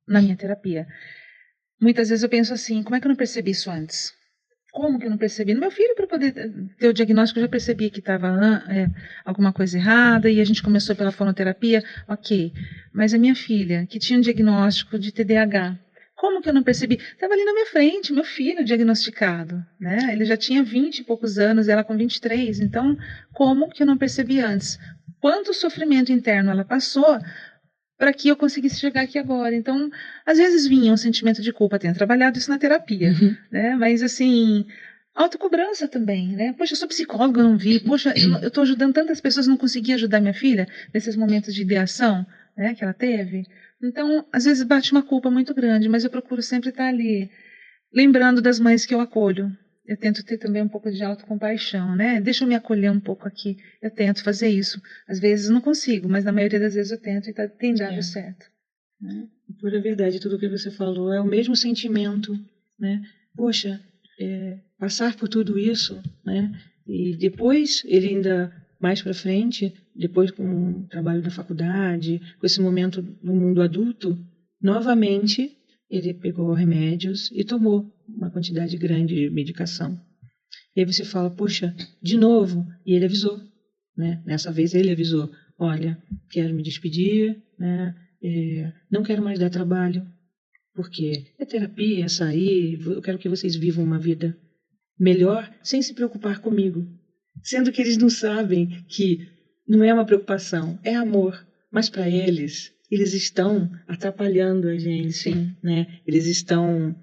Speaker 3: na minha terapia. Muitas vezes eu penso assim, como é que eu não percebi isso antes? Como que eu não percebi? No meu filho, para poder ter o diagnóstico, eu já percebi que estava alguma coisa errada, e a gente começou pela fonoterapia, ok. Mas a minha filha, que tinha um diagnóstico de TDAH, como que eu não percebi? Estava ali na minha frente, meu filho diagnosticado, né? Ele já tinha 20 e poucos anos, ela com 23, então como que eu não percebi antes? Quanto sofrimento interno ela passou para que eu conseguisse chegar aqui agora. Então, às vezes vinha um sentimento de culpa, tenho trabalhado isso na terapia, né? Mas assim, autocobrança também, né? Poxa, eu sou psicóloga, eu não vi, poxa, eu estou ajudando tantas pessoas, não consegui ajudar minha filha nesses momentos de ideação, né, que ela teve. Então, às vezes bate uma culpa muito grande, mas eu procuro sempre estar ali lembrando das mães que eu acolho. Eu tento ter também um pouco de autocompaixão, né? Deixa eu me acolher um pouco aqui. Eu tento fazer isso. Às vezes não consigo, mas na maioria das vezes eu tento e tem dado certo. Né?
Speaker 2: Pura verdade, tudo o que você falou é o mesmo sentimento, né? Poxa, passar por tudo isso, né? E depois ele ainda mais para frente, depois com o trabalho da faculdade, com esse momento no mundo adulto, novamente ele pegou remédios e tomou uma quantidade grande de medicação. E aí você fala, poxa, de novo, e ele avisou, né? Nessa vez ele avisou, olha, quero me despedir, né? Não quero mais dar trabalho, porque é terapia, é sair, eu quero que vocês vivam uma vida melhor sem se preocupar comigo. Sendo que eles não sabem que não é uma preocupação, é amor. Mas para eles estão atrapalhando a gente,
Speaker 3: Sim.
Speaker 2: né? Eles estão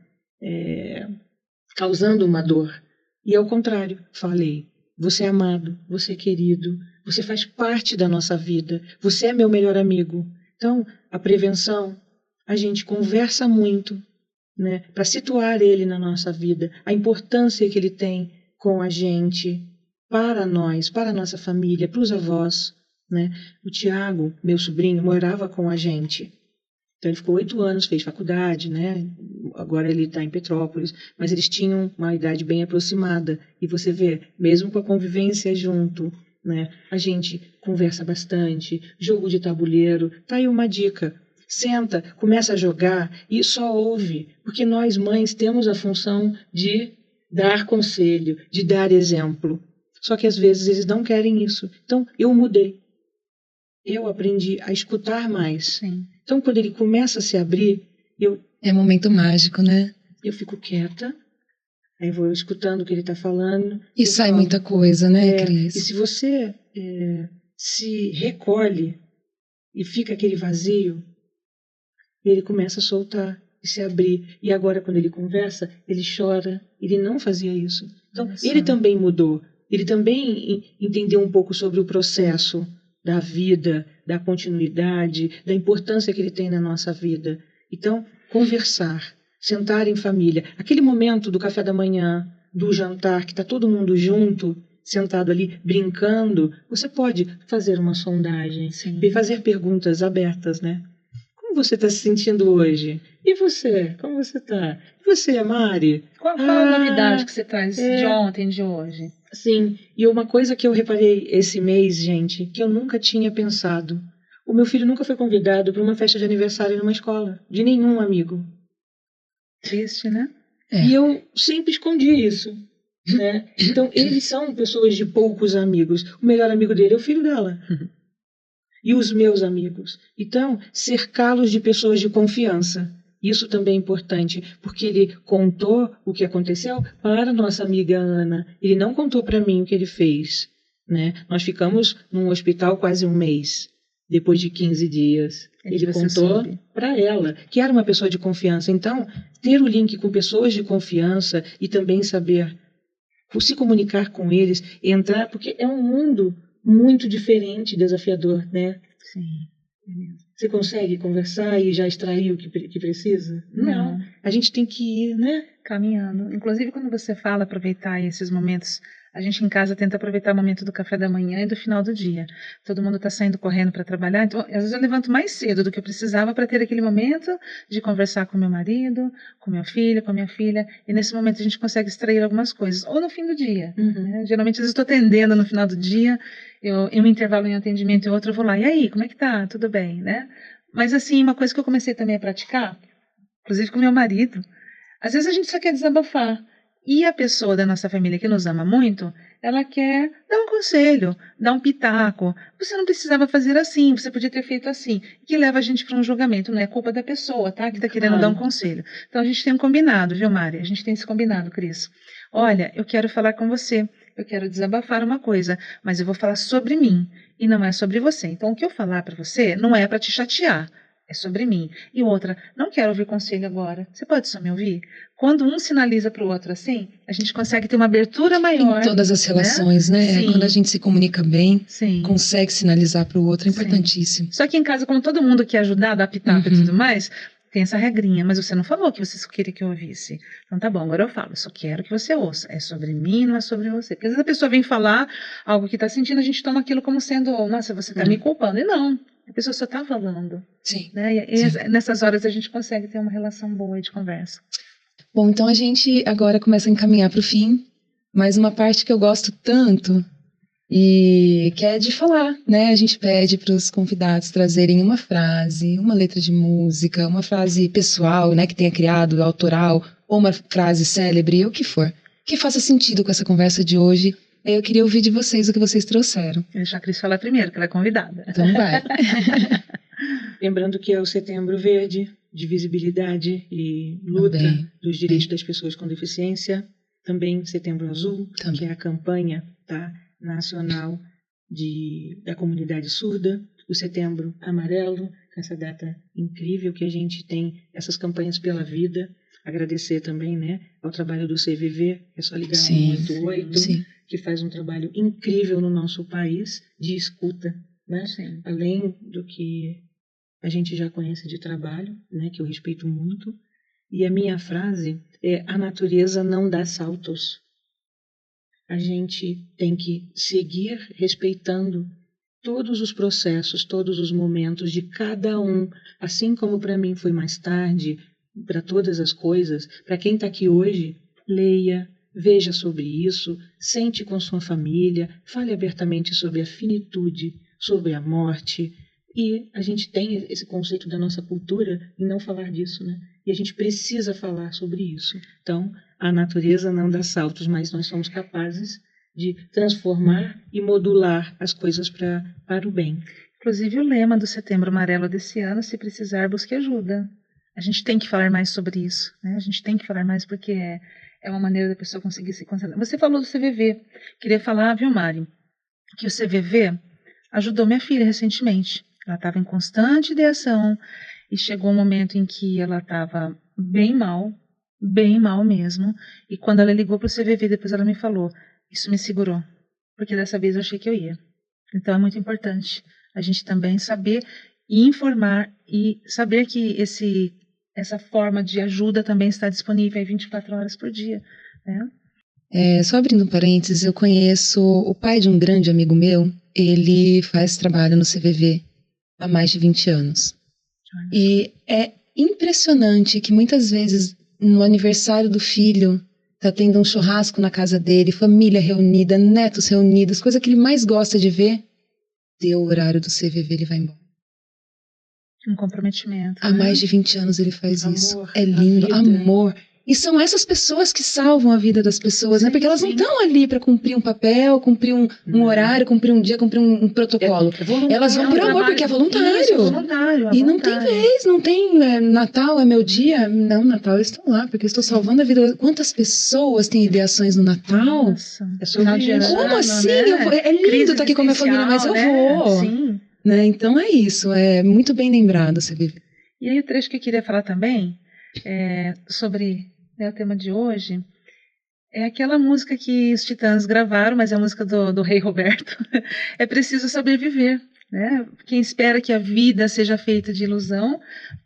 Speaker 2: causando uma dor. E ao contrário, falei, você é amado, você é querido, você faz parte da nossa vida, você é meu melhor amigo. Então, a prevenção, a gente conversa muito, né, para situar ele na nossa vida, a importância que ele tem com a gente, para nós, para a nossa família, para os avós. Né? O Tiago, meu sobrinho, morava com a gente. Então ele ficou 8 anos, fez faculdade, né? Agora ele está em Petrópolis, mas eles tinham uma idade bem aproximada. E você vê, mesmo com a convivência junto, né? A gente conversa bastante, jogo de tabuleiro, tá aí uma dica. Senta, começa a jogar e só ouve, porque nós mães temos a função de dar conselho, de dar exemplo. Só que às vezes eles não querem isso. Então eu mudei. Eu aprendi a escutar mais.
Speaker 3: Sim.
Speaker 2: Então quando ele começa a se abrir,
Speaker 1: é um momento mágico, né?
Speaker 2: Eu fico quieta, aí vou escutando o que ele está falando.
Speaker 1: E sai muita coisa, né, Cris?
Speaker 2: E se você se recolhe e fica aquele vazio, ele começa a soltar e se abrir. E agora, quando ele conversa, ele chora. Ele não fazia isso. Então, ele também mudou. Ele também entendeu um pouco sobre o processo da vida, da continuidade, da importância que ele tem na nossa vida. Então, conversar, sentar em família. Aquele momento do café da manhã, do jantar, que está todo mundo junto, sentado ali, brincando, você pode fazer uma sondagem, fazer perguntas abertas, né? Como você está se sentindo hoje? E você? Como você está? E você, Mari?
Speaker 3: Qual a novidade que você traz de ontem, de hoje?
Speaker 2: Sim, e uma coisa que eu reparei esse mês, gente, que eu nunca tinha pensado. O meu filho nunca foi convidado para uma festa de aniversário numa escola, de nenhum amigo.
Speaker 3: Triste, né?
Speaker 2: E eu sempre escondi isso, né? Então, eles são pessoas de poucos amigos. O melhor amigo dele é o filho dela. E os meus amigos. Então, cercá-los de pessoas de confiança. Isso também é importante, porque ele contou o que aconteceu para a nossa amiga Ana. Ele não contou para mim o que ele fez, né? Nós ficamos num hospital quase um mês, depois de 15 dias. Ele contou para ela, que era uma pessoa de confiança. Então, ter o link com pessoas de confiança e também saber se comunicar com eles, entrar, porque é um mundo muito diferente, desafiador, né?
Speaker 3: Sim.
Speaker 2: Você consegue conversar e já extrair o que precisa? Não. A gente tem que ir, né?
Speaker 3: Caminhando. Inclusive, quando você fala aproveitar esses momentos, a gente em casa tenta aproveitar o momento do café da manhã e do final do dia. Todo mundo está saindo correndo para trabalhar, então às vezes eu levanto mais cedo do que eu precisava para ter aquele momento de conversar com meu marido, com meu filho, com minha filha, e nesse momento a gente consegue extrair algumas coisas. Ou no fim do dia. Né? Geralmente, às vezes, estou atendendo no final do dia, em um intervalo em atendimento e outro eu vou lá, e aí, como é que tá? Tudo bem, né? Mas assim, uma coisa que eu comecei também a praticar, inclusive com meu marido, às vezes a gente só quer desabafar. E a pessoa da nossa família que nos ama muito, ela quer dar um conselho, dar um pitaco. Você não precisava fazer assim, você podia ter feito assim. Que leva a gente para um julgamento, não é culpa da pessoa, tá? Que está querendo dar um conselho. Então a gente tem um combinado, viu, Mari? A gente tem esse combinado, Cris. Olha, eu quero falar com você, eu quero desabafar uma coisa, mas eu vou falar sobre mim e não é sobre você. Então o que eu falar para você não é para te chatear. É sobre mim. E outra, não quero ouvir conselho agora. Você pode só me ouvir? Quando um sinaliza para o outro assim, a gente consegue ter uma abertura maior.
Speaker 1: Em todas as relações, né? Quando a gente se comunica bem, consegue sinalizar para o outro, é importantíssimo.
Speaker 3: Só que em casa, como todo mundo quer ajudar, dar pitaco e tudo mais, tem essa regrinha, mas você não falou que você só queria que eu ouvisse. Então tá bom, agora eu falo, eu só quero que você ouça. É sobre mim, não é sobre você. Porque às vezes a pessoa vem falar algo que está sentindo, a gente toma aquilo como sendo, nossa, você está me culpando. E não, a pessoa só está falando.
Speaker 1: Sim.
Speaker 3: Né? E nessas horas a gente consegue ter uma relação boa de conversa.
Speaker 1: Bom, então a gente agora começa a encaminhar para o fim, mas uma parte que eu gosto tanto e que é de falar, né? A gente pede para os convidados trazerem uma frase, uma letra de música, uma frase pessoal, né, que tenha criado, autoral, ou uma frase célebre, o que for, que faça sentido com essa conversa de hoje. Eu queria ouvir de vocês o que vocês trouxeram.
Speaker 3: Eu deixar a Cris falar primeiro, que ela é convidada.
Speaker 1: Então vai.
Speaker 2: Lembrando que é o Setembro Verde, de visibilidade e luta dos direitos das pessoas com deficiência. Também Setembro Azul, que é a campanha, tá, nacional da comunidade surda. O Setembro Amarelo, essa data incrível que a gente tem, essas campanhas pela vida. Agradecer também, né, ao trabalho do CVV, é só ligar no 188, que faz um trabalho incrível no nosso país de escuta, né? Além do que a gente já conhece de trabalho, né, que eu respeito muito. E a minha frase é: a natureza não dá saltos. A gente tem que seguir respeitando todos os processos, todos os momentos de cada um, assim como para mim foi mais tarde, para todas as coisas. Para quem está aqui hoje, leia, veja sobre isso, sente com sua família, fale abertamente sobre a finitude, sobre a morte. E a gente tem esse conceito da nossa cultura em não falar disso, né? E a gente precisa falar sobre isso. Então, a natureza não dá saltos, mas nós somos capazes de transformar e modular as coisas para o bem.
Speaker 3: Inclusive o lema do Setembro Amarelo desse ano: se precisar, busque ajuda. A gente tem que falar mais sobre isso, né? A gente tem que falar mais porque é uma maneira da pessoa conseguir se concentrar. Você falou do CVV. Queria falar, viu, Mari, que o CVV ajudou minha filha recentemente. Ela estava em constante ideação e chegou um momento em que ela estava bem mal mesmo. E quando ela ligou para o CVV, depois ela me falou: isso me segurou, porque dessa vez eu achei que eu ia. Então é muito importante a gente também saber e informar e saber que essa forma de ajuda também está disponível aí 24 horas por dia, né?
Speaker 1: Só abrindo um parênteses, eu conheço o pai de um grande amigo meu. Ele faz trabalho no CVV há mais de 20 anos. E é impressionante que muitas vezes no aniversário do filho tá tendo um churrasco na casa dele, família reunida, netos reunidos, coisa que ele mais gosta de ver. Deu o horário do CVV, ele vai embora.
Speaker 3: Um comprometimento.
Speaker 1: Há mais de 20 anos ele faz isso. É lindo, amor. E são essas pessoas que salvam a vida das pessoas, né? Porque elas não estão ali para cumprir um papel, cumprir um horário, cumprir um dia, cumprir um protocolo. Elas vão por amor, porque é voluntário.
Speaker 3: Isso, voluntário.
Speaker 1: E não tem vez, não tem Natal é meu dia. Não, Natal eu estou lá, porque eu estou salvando a vida. Quantas pessoas têm ideações no Natal?
Speaker 3: Nossa, é final de ano,
Speaker 1: como assim?
Speaker 3: Né?
Speaker 1: É lindo estar aqui com a minha família, mas eu vou.
Speaker 3: Sim.
Speaker 1: Né? Então é isso, é muito bem lembrado, você vive.
Speaker 3: E aí o trecho que eu queria falar também sobre o tema de hoje é aquela música que os Titãs gravaram, mas é a música do Rei Roberto. É preciso saber viver, né? Quem espera que a vida seja feita de ilusão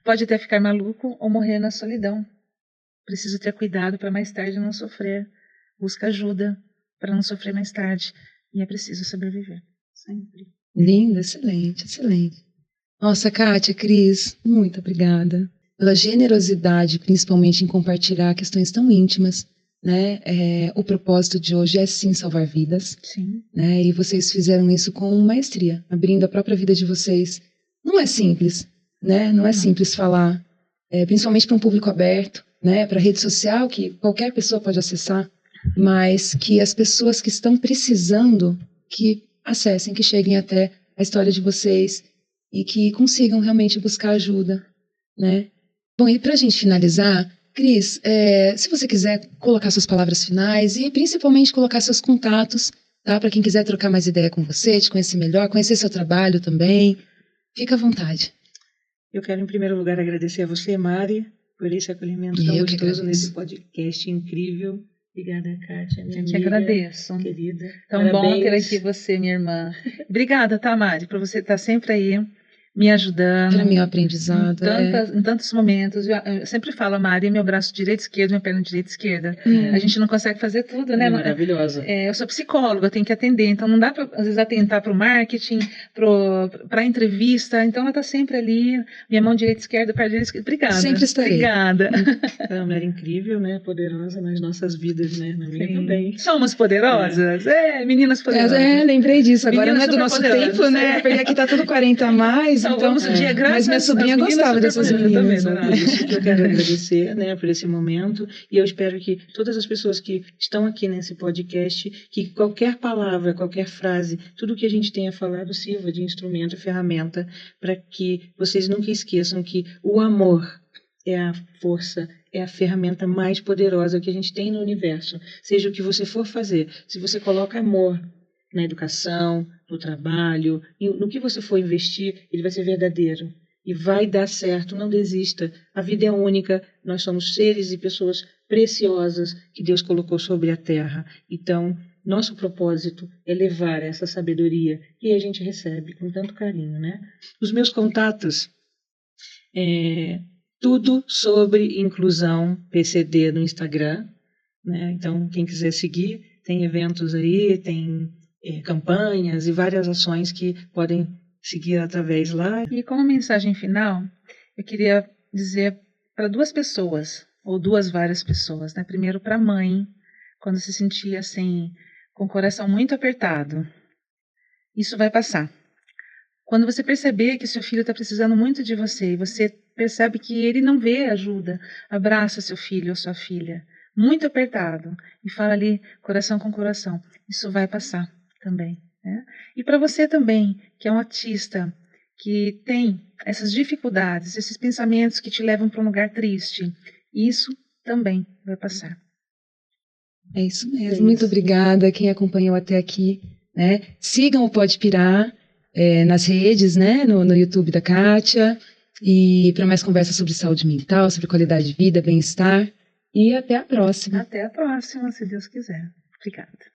Speaker 3: pode até ficar maluco ou morrer na solidão. Preciso ter cuidado para mais tarde não sofrer. Busca ajuda para não sofrer mais tarde. E é preciso saber viver. Sempre.
Speaker 1: Lindo, excelente, excelente. Nossa, Kátia, Cris, muito obrigada pela generosidade, principalmente em compartilhar questões tão íntimas, né? O propósito de hoje é sim salvar vidas,
Speaker 3: sim,
Speaker 1: né? E vocês fizeram isso com maestria, abrindo a própria vida de vocês. Não é simples, né? Não é simples falar, principalmente para um público aberto, né? Para rede social que qualquer pessoa pode acessar, mas que as pessoas que estão precisando que acessem, que cheguem até a história de vocês e que consigam realmente buscar ajuda, né? Bom, e para a gente finalizar, Cris, se você quiser colocar suas palavras finais e principalmente colocar seus contatos, tá? Para quem quiser trocar mais ideia com você, te conhecer melhor, conhecer seu trabalho também, fica à vontade.
Speaker 2: Eu quero, em primeiro lugar, agradecer a você, Mari, por esse acolhimento tão gostoso nesse podcast incrível. Obrigada, Kátia, minha amiga.
Speaker 3: Eu que agradeço.
Speaker 2: Querida.
Speaker 3: Tão bom ter aqui você, minha irmã. Obrigada, tá, Mari, por você estar sempre aí me ajudando.
Speaker 1: Para mim é um aprendizado.
Speaker 3: Em tantos momentos. Eu sempre falo, a Mari é meu braço direito, esquerdo, minha perna direita, esquerda. A gente não consegue fazer tudo, né?
Speaker 2: É maravilhosa.
Speaker 3: Eu sou psicóloga, eu tenho que atender, então não dá para, às vezes, atentar para o marketing, para a entrevista, então ela está sempre ali, minha mão direita, esquerda, perna direita, esquerda. Obrigada.
Speaker 1: Sempre estarei.
Speaker 3: Obrigada.
Speaker 2: É uma mulher incrível, né? Poderosa nas nossas vidas, né? Na minha também.
Speaker 3: Somos poderosas? Meninas poderosas.
Speaker 1: Lembrei disso. Agora
Speaker 3: Meninas
Speaker 1: não é do nosso
Speaker 3: poderosas,
Speaker 1: tempo, né? Porque aqui tá tudo 40 a mais, então... Mas minha sobrinha gostava dessas meninas.
Speaker 2: Por isso que eu quero agradecer, né, por esse momento, e eu espero que todas as pessoas que estão aqui nesse podcast, que qualquer palavra, qualquer frase, tudo que a gente tenha falado sirva de instrumento, ferramenta, para que vocês nunca esqueçam que o amor é a força, é a ferramenta mais poderosa que a gente tem no universo. Seja o que você for fazer, se você coloca amor na educação, no trabalho, no que você for investir, ele vai ser verdadeiro. E vai dar certo, não desista. A vida é única, nós somos seres e pessoas preciosas que Deus colocou sobre a terra. Então, nosso propósito é levar essa sabedoria que a gente recebe com tanto carinho, né? Os meus contatos, tudo sobre inclusão PCD no Instagram, né? Então, quem quiser seguir, tem eventos aí, tem campanhas e várias ações que podem seguir através lá.
Speaker 3: E como mensagem final, eu queria dizer para duas pessoas, ou várias pessoas, né? Primeiro para a mãe, quando se sentia assim, com o coração muito apertado. Isso vai passar. Quando você perceber que seu filho está precisando muito de você, e você percebe que ele não vê ajuda, abraça seu filho ou sua filha, muito apertado, e fala ali, coração com coração. Isso vai passar também. Né? E para você também, que é um autista, que tem essas dificuldades, esses pensamentos que te levam para um lugar triste, isso também vai passar.
Speaker 1: É isso mesmo. Muito obrigada quem acompanhou até aqui. Né? Sigam o Pode Pirar nas redes, né? no YouTube da Kátia, e para mais conversas sobre saúde mental, sobre qualidade de vida, bem-estar. E até a próxima.
Speaker 3: Até a próxima, se Deus quiser. Obrigada.